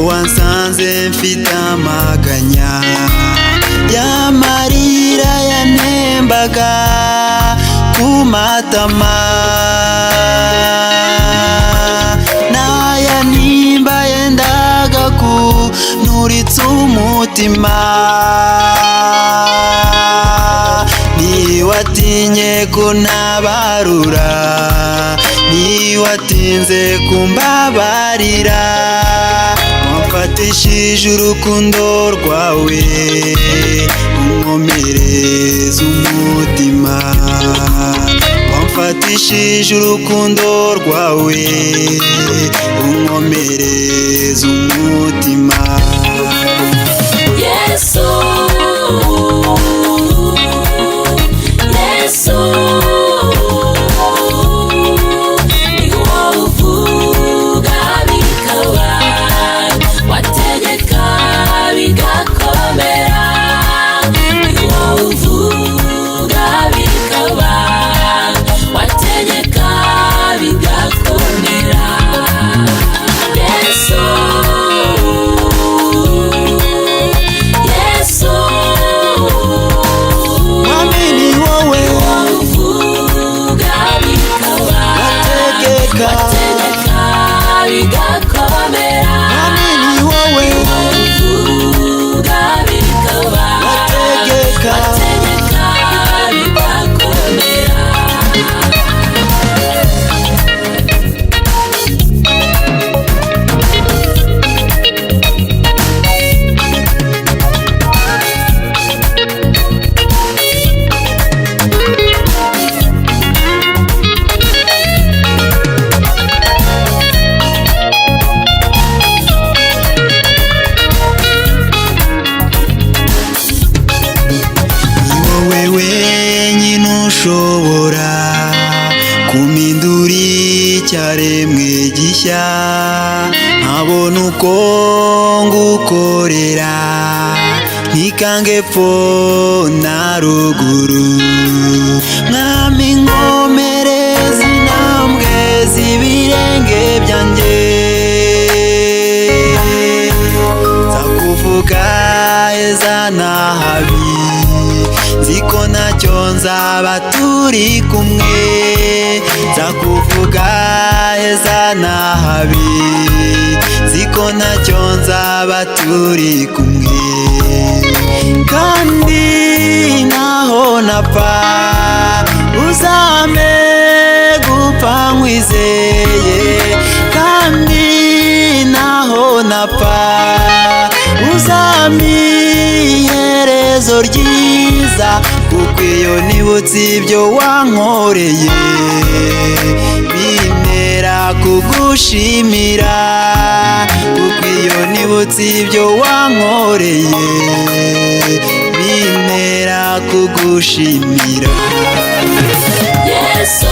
wansanze mfite amaganya y'amarira yanembaga ku matama, n'aya nimba yendaga kunturitsa umutima. Ntiwatinye kuntabarura, ntiwatinze kumbabarira, wamfatishije urukundo rwawe unkomereza umutima. Wamfatishije urukundo rwawe unkomereza umutima. Yesu, Yesu, ni wowe uvuga bikaba, wategeka bigakomera. Ni wowe uvuga bikaba, wategeka bigakomera. Yesu, Yesu, Mwami ni wowe uvuga bikaba, wategeka, wategeka bigakomera. Mwami ni wowe Uvuga bikaba, wategeka, wategeka bigakomera. ni wowe wenyine ushobora kumpindura icyaremwe gishya, nkabona uko ngukorera ntikange epfo na ruguru. Mwami nkomereza intambwe z'ibirenge byanjye, nzakuvuga heza na habi, nziko ntacyo nzaba turi kumwe. Nzakuvuga heza na habi, nziko ntacyo nzaba turi kumwe. Kandi naho napfa uzampe gupfa nkwizeye, kandi naho napfa uzampe iherezo ryiza, kuko iyo nibutse ibyo wankoreye bintera kugushimira. Kuko iyo nibutse ibyo wankoreye bintera kugushimira. Yesu.